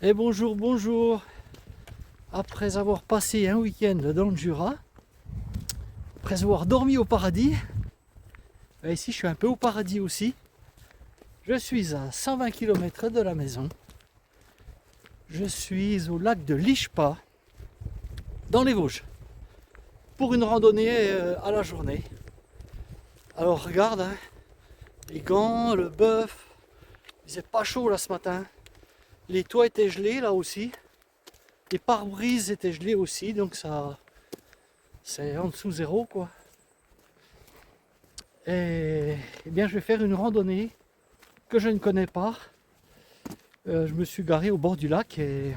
Et bonjour, bonjour. Après avoir passé un week-end dans le Jura, après avoir dormi au paradis, et ici je suis un peu au paradis aussi. Je suis à 120 km de la maison. Je suis au lac de l'Ishpa, dans les Vosges, pour une randonnée à la journée. Alors regarde, hein, les gants, le bœuf, il faisait pas chaud là ce matin. Les toits étaient gelés là aussi. Les pare-brises étaient gelés aussi, donc ça c'est en dessous zéro quoi. Et bien je vais faire une randonnée que je ne connais pas. Je me suis garé au bord du lac et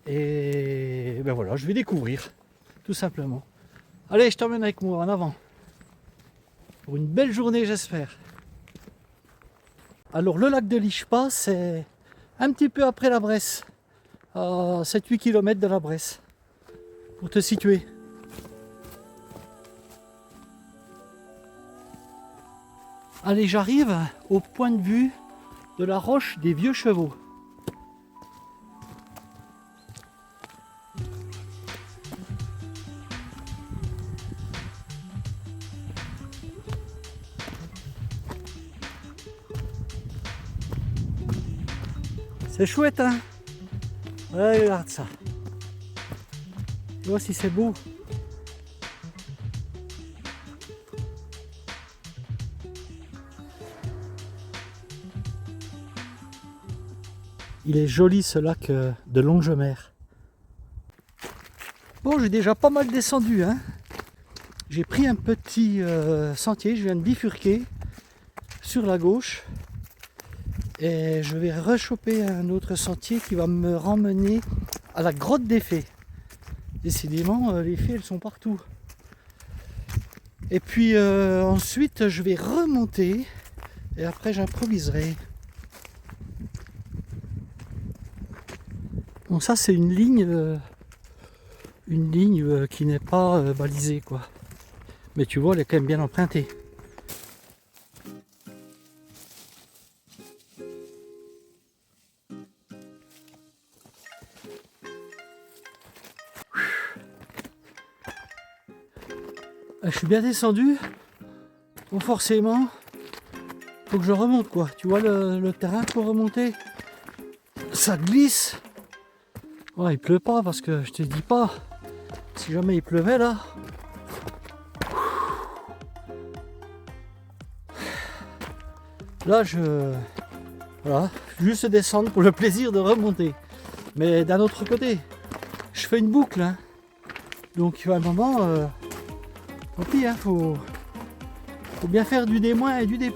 ben voilà, je vais découvrir tout simplement. Allez, je t'emmène avec moi en avant pour une belle journée j'espère. Alors le lac de l'Ishpa, c'est un petit peu après la Bresse, à 7-8 km de la Bresse, pour te situer. Allez, j'arrive au point de vue de la roche des Vieux Chevaux. C'est chouette, hein? Ouais, regarde ça. Tu vois si c'est beau. Il est joli ce lac de Longemer. Bon, j'ai déjà pas mal descendu, hein. J'ai pris un petit sentier, je viens de bifurquer sur la gauche. Et je vais rechoper un autre sentier qui va me ramener à la grotte des fées. Décidément, les fées, elles sont partout. Et puis ensuite, je vais remonter et après j'improviserai. Bon, ça c'est une ligne qui n'est pas balisée quoi. Mais tu vois, elle est quand même bien empruntée. Je suis bien descendu. Bon, forcément, faut que je remonte quoi. Tu vois le terrain pour remonter, ça glisse. Ouais, il pleut pas parce que je te dis pas. Si jamais il pleuvait là. Là voilà, juste descendre pour le plaisir de remonter. Mais d'un autre côté, je fais une boucle, hein. Donc à un moment, tant pis, hein, faut bien faire du D- et du D+.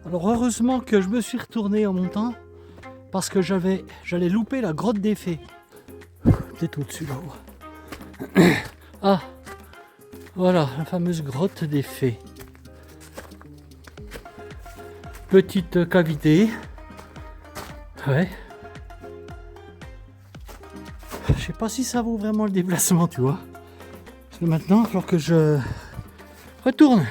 Alors heureusement que je me suis retourné en montant parce que j'allais louper la grotte des fées. Peut-être au-dessus là-haut. Ah, voilà la fameuse grotte des fées. Petite cavité. Ouais. Je sais pas si ça vaut vraiment le déplacement, tu vois. Parce que maintenant, il va falloir que je retourne.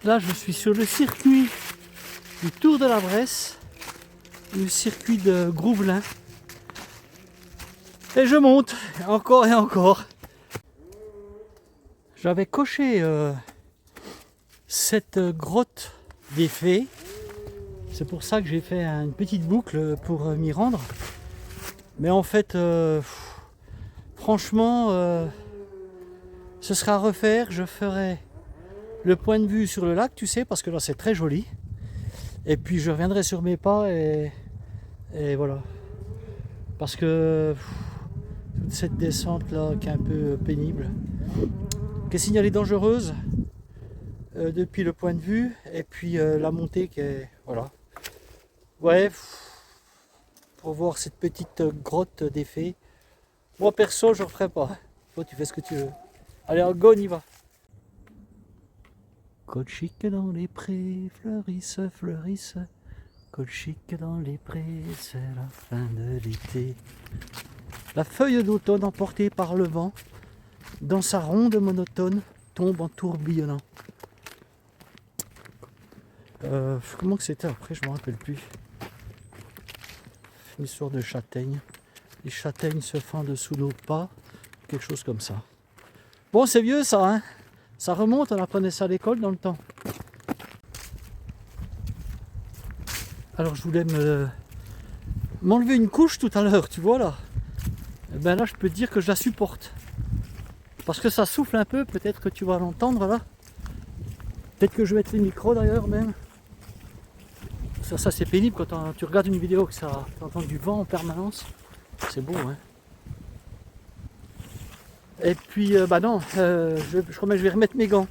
Là, je suis sur le circuit du Tour de la Bresse, le circuit de Grouvelin. Et je monte, encore et encore. J'avais coché cette grotte des fées. C'est pour ça que j'ai fait une petite boucle pour m'y rendre. Mais en fait, franchement, ce sera à refaire. Je ferai le point de vue sur le lac, tu sais, parce que là c'est très joli. Et puis je reviendrai sur mes pas et voilà. Parce que toute cette descente là qui est un peu pénible, qui est signalée dangereuse depuis le point de vue, et puis la montée qui est voilà. Ouais, pour voir cette petite grotte des fées. Moi perso je ne referai pas. Toi tu fais ce que tu veux. Allez, go, on y va. Colchique dans les prés, fleurissent, fleurissent. Colchique dans les prés, c'est la fin de l'été. La feuille d'automne emportée par le vent, dans sa ronde monotone, tombe en tourbillonnant. Comment que c'était après, je me rappelle plus. Une histoire de châtaigne. Les châtaignes se fendent sous nos pas, quelque chose comme ça. Bon, c'est vieux ça, hein. Ça remonte, on apprenait ça à l'école dans le temps. Alors je voulais m'enlever une couche tout à l'heure, tu vois là. Et ben là je peux te dire que je la supporte. Parce que ça souffle un peu, peut-être que tu vas l'entendre là. Peut-être que je vais mettre les micros d'ailleurs même. Ça c'est pénible quand tu regardes une vidéo que ça t'entends du vent en permanence. C'est beau, hein. Et puis bah non, je crois que je vais remettre mes gants.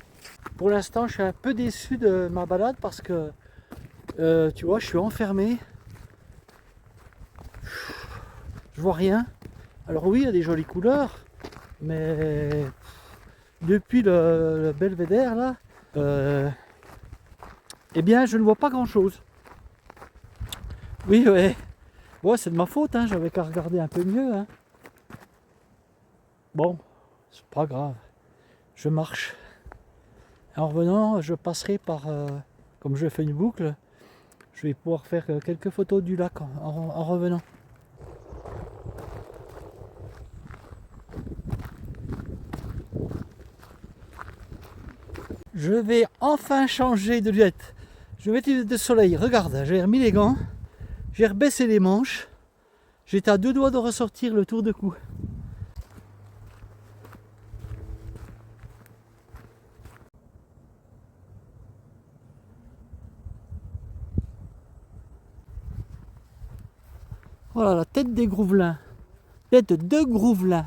Pour l'instant je suis un peu déçu de ma balade parce que tu vois je suis enfermé. Je vois rien. Alors oui il y a des jolies couleurs, mais depuis le belvédère là, eh bien je ne vois pas grand chose. Oui ouais. Bon c'est de ma faute, hein, j'avais qu'à regarder un peu mieux. Hein. Bon, c'est pas grave. Je marche. En revenant, je passerai par, comme je fais une boucle, je vais pouvoir faire quelques photos du lac en revenant. Je vais enfin changer de lunettes. Je vais mettre des lunettes de soleil. Regarde, j'ai remis les gants, j'ai rebaissé les manches. J'étais à 2 doigts de ressortir le tour de cou. Voilà la tête des Grouvelins. Tête de Grouvelins.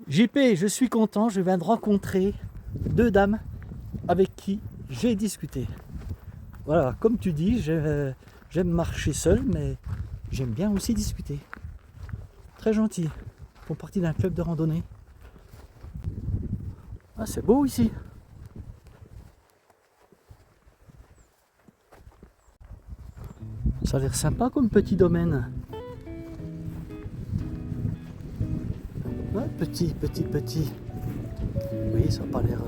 JP, je suis content, je viens de rencontrer 2 dames avec qui j'ai discuté. Voilà, comme tu dis, j'aime marcher seul, mais j'aime bien aussi discuter. Très gentil. Ils font partie d'un club de randonnée. Ah, c'est beau ici. Ça a l'air sympa comme petit domaine. Ouais, petit. Oui, ça n'a pas l'air...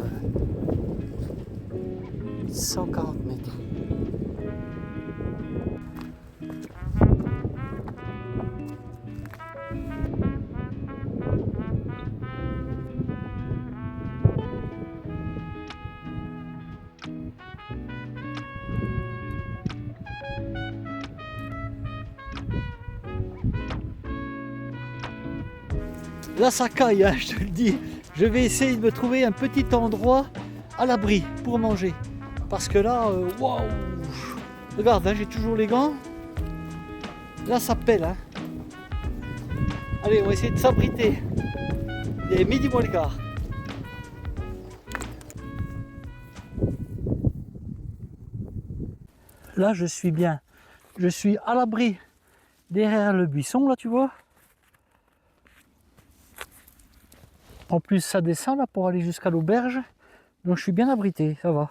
140 mètres. Là ça caille, hein, je te le dis. Je vais essayer de me trouver un petit endroit à l'abri pour manger. Parce que là, waouh! Regarde, hein, j'ai toujours les gants. Là ça pèle. Hein. Allez, on va essayer de s'abriter. Il est midi moins le quart. Là je suis bien. Je suis à l'abri derrière le buisson, là tu vois. En plus ça descend là pour aller jusqu'à l'auberge. Donc je suis bien abrité, ça va.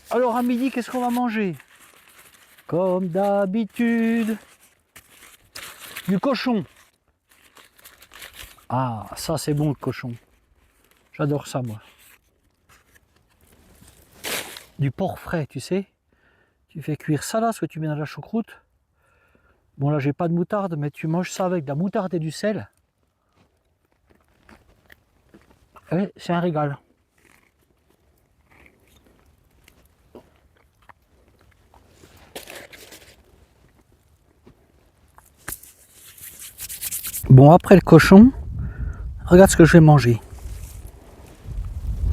Alors à midi, qu'est-ce qu'on va manger? Comme d'habitude, du cochon. Ah, ça c'est bon le cochon. J'adore ça moi. Du porc frais, tu sais. Tu fais cuire ça là, ce que tu mets dans la choucroute. Bon là j'ai pas de moutarde, mais tu manges ça avec de la moutarde et du sel. Et c'est un régal. Bon, après le cochon, regarde ce que je vais manger.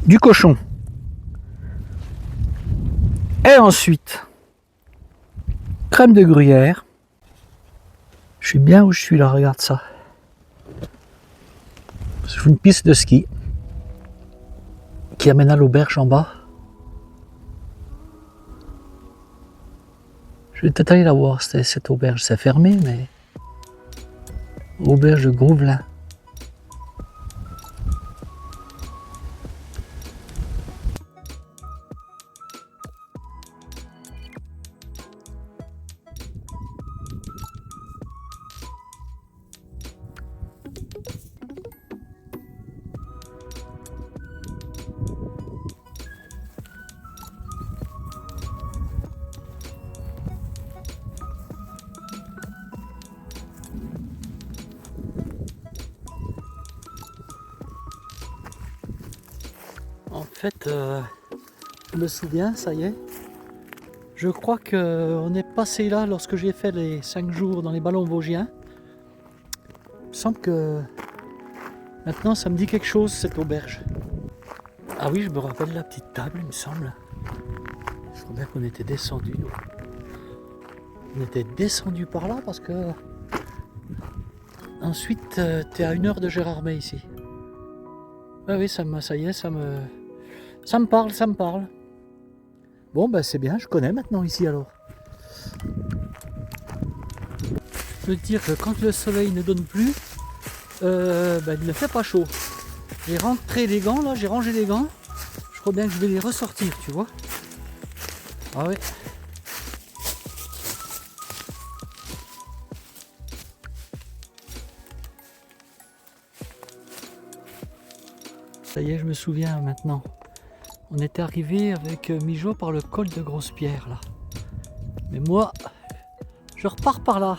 Du cochon. Et ensuite, crème de gruyère. Je suis bien où je suis là, regarde ça. C'est une piste de ski qui amène à l'auberge en bas. Je vais peut-être aller la voir, cette auberge. C'est fermé, mais... Auberge de Grouvelins. En fait, je me souviens, ça y est. Je crois qu'on est passé là lorsque j'ai fait les 5 jours dans les ballons vosgiens. Il me semble que maintenant ça me dit quelque chose cette auberge. Ah oui, je me rappelle la petite table, il me semble. Je crois bien qu'on était descendu nous. On était descendu par là parce que ensuite t'es à 1 heure de Gérardmer ici. Ah oui, ça y est, ça me parle, ça me parle. Bon ben c'est bien, je connais maintenant ici alors. Je peux te dire que quand le soleil ne donne plus, ben, il ne fait pas chaud. J'ai rentré les gants là, j'ai rangé les gants. Je crois bien que je vais les ressortir, tu vois. Ah ouais. Ça y est, je me souviens maintenant. On était arrivé avec Mijo par le col de Grosse-Pierre là. Mais moi, je repars par là.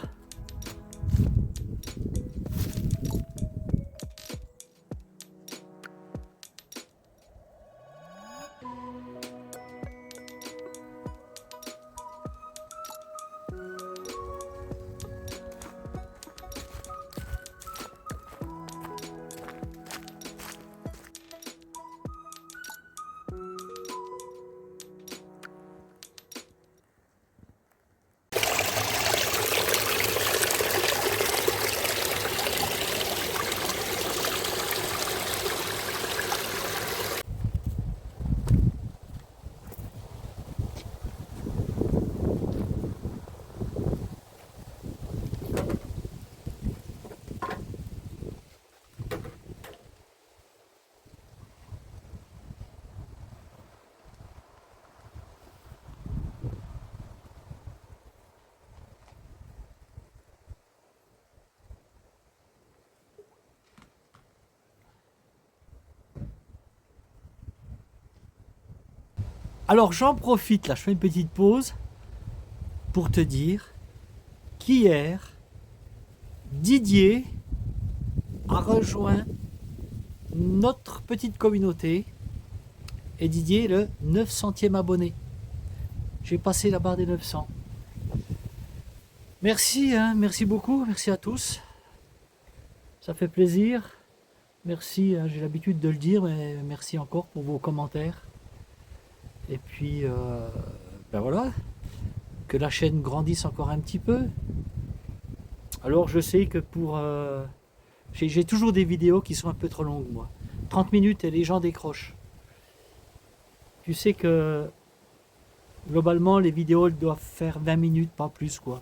Alors j'en profite là, je fais une petite pause pour te dire qu'hier, Didier a rejoint notre petite communauté et Didier est le 900e abonné. J'ai passé la barre des 900. Merci, hein, merci beaucoup, merci à tous. Ça fait plaisir. Merci, hein, j'ai l'habitude de le dire, mais merci encore pour vos commentaires. Et puis, ben voilà, que la chaîne grandisse encore un petit peu. Alors je sais que j'ai toujours des vidéos qui sont un peu trop longues, moi. 30 minutes et les gens décrochent. Tu sais que globalement, les vidéos elles doivent faire 20 minutes, pas plus, quoi.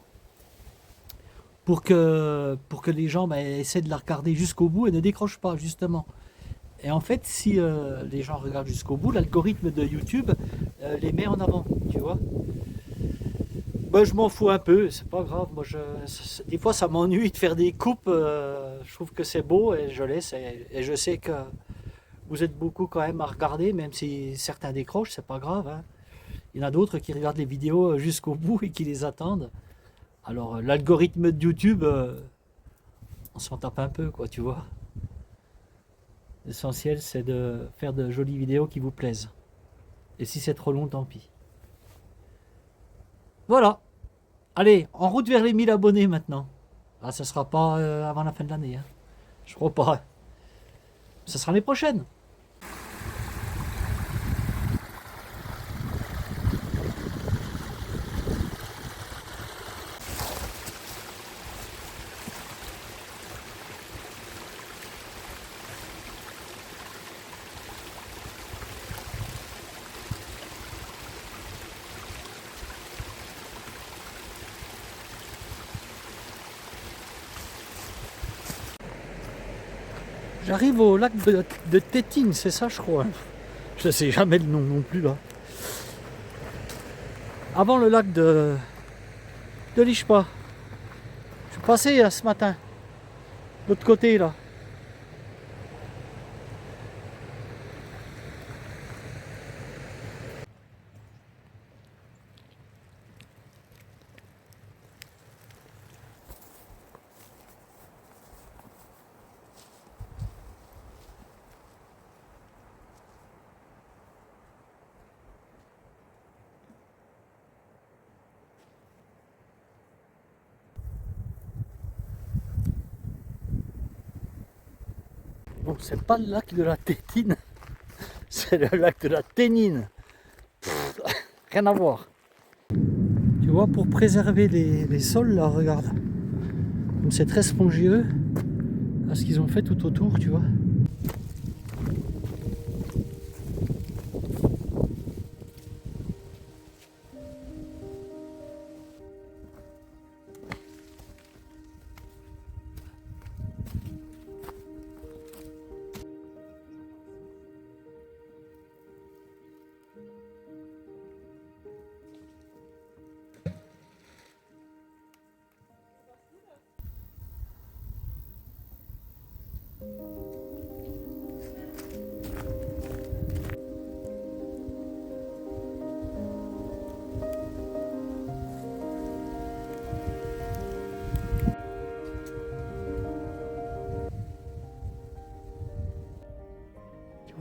Pour que les gens ben, essaient de la regarder jusqu'au bout et ne décrochent pas, justement. Et en fait, si les gens regardent jusqu'au bout, l'algorithme de YouTube les met en avant, tu vois. Ben, je m'en fous un peu, c'est pas grave. Moi, des fois, ça m'ennuie de faire des coupes. Je trouve que c'est beau et je laisse. Et je sais que vous êtes beaucoup quand même à regarder, même si certains décrochent, c'est pas grave, hein. Il y en a d'autres qui regardent les vidéos jusqu'au bout et qui les attendent. Alors, l'algorithme de YouTube, on s'en tape un peu, quoi, tu vois. L'essentiel, c'est de faire de jolies vidéos qui vous plaisent. Et si c'est trop long, tant pis. Voilà. Allez, en route vers les 1000 abonnés maintenant. Ah, ça sera pas avant la fin de l'année, hein. Je crois pas. Ça sera l'année prochaine. J'arrive au lac de Tétine, c'est ça, je crois. Je ne sais jamais le nom non plus, là. Avant le lac de l'Ishpa. Je suis passé ce matin. De l'autre côté, là. Donc c'est pas le lac de la Tétine, c'est le lac de la Ténine. Rien à voir. Tu vois, pour préserver les sols, là, regarde. Comme c'est très spongieux, à ce qu'ils ont fait tout autour, tu vois.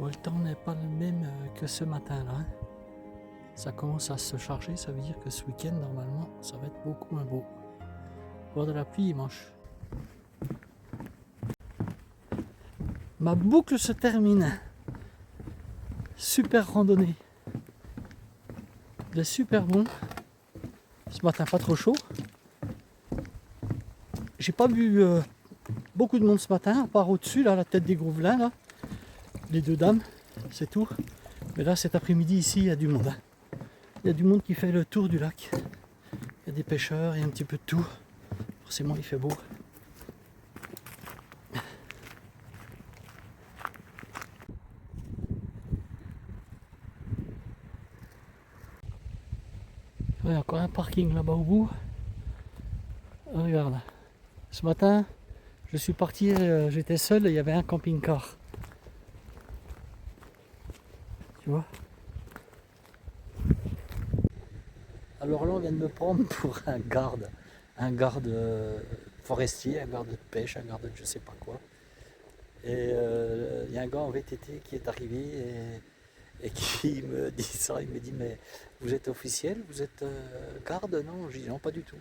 Le temps n'est pas le même que ce matin-là. Ça commence à se charger, ça veut dire que ce week-end, normalement, ça va être beaucoup moins beau. Voir de la pluie dimanche. Ma boucle se termine. Super randonnée. Il est super bon. Ce matin, pas trop chaud. J'ai pas vu beaucoup de monde ce matin, à part au-dessus, là, la tête des Grouvelins, là. Les deux dames, c'est tout. Mais là, cet après-midi, ici, il y a du monde. Hein. Il y a du monde qui fait le tour du lac. Il y a des pêcheurs, il y a un petit peu de tout. Forcément, il fait beau. Il y a encore un parking là-bas au bout. Regarde. Ce matin, je suis parti, j'étais seul et il y avait un camping-car. Tu vois? Alors là, on vient de me prendre pour un garde forestier, un garde de pêche, un garde de je sais pas quoi. Et il y a un gars en VTT qui est arrivé et qui me dit ça, il me dit mais vous êtes officiel, vous êtes garde? Non, je dis non, pas du tout.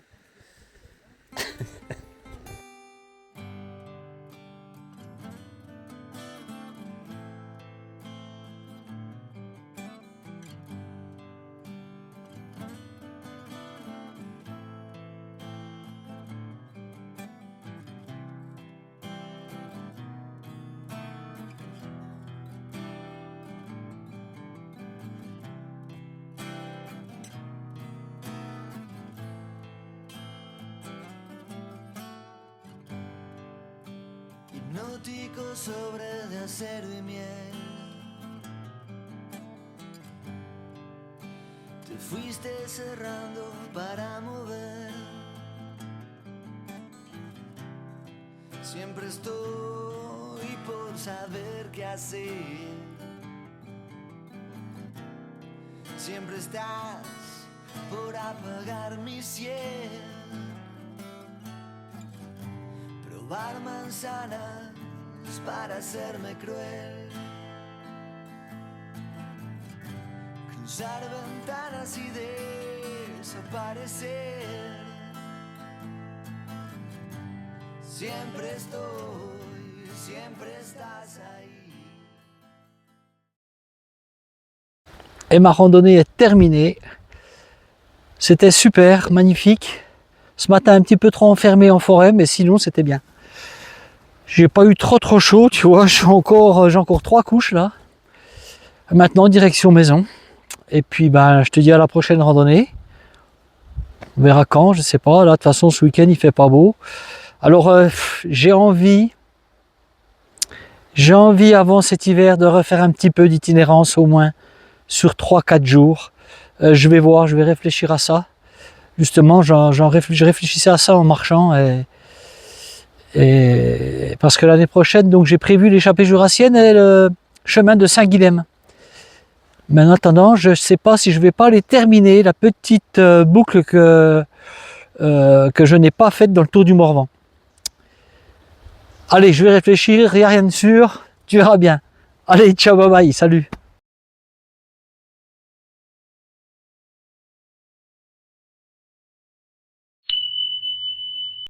Hipnótico sobre de acero y miel. Te fuiste cerrando para mover. Siempre estoy por saber qué hacer. Siempre estás por apagar mi cielo. Probar manzanas para hacerme cruel. Cruzar ventanas y desaparecer. Siempre estoy, siempre estás ahí. Et ma randonnée est terminée. C'était super, magnifique. Ce matin un petit peu trop enfermé en forêt, mais sinon c'était bien. J'ai pas eu trop chaud, tu vois, j'ai encore 3 couches là. Maintenant direction maison. Et puis ben je te dis à la prochaine randonnée. On verra quand, je sais pas. Là de toute façon ce week-end il fait pas beau. Alors j'ai envie avant cet hiver de refaire un petit peu d'itinérance au moins sur 3-4 jours. Je vais voir, je vais réfléchir à ça. Justement, je réfléchissais à ça en marchant et parce que l'année prochaine, donc j'ai prévu l'échappée jurassienne et le chemin de Saint-Guilhem. Mais en attendant, je ne sais pas si je vais pas les terminer, la petite boucle que je n'ai pas faite dans le Tour du Morvan. Allez, je vais réfléchir, il n'y a rien de sûr, tu verras bien. Allez, ciao, bye bye, salut.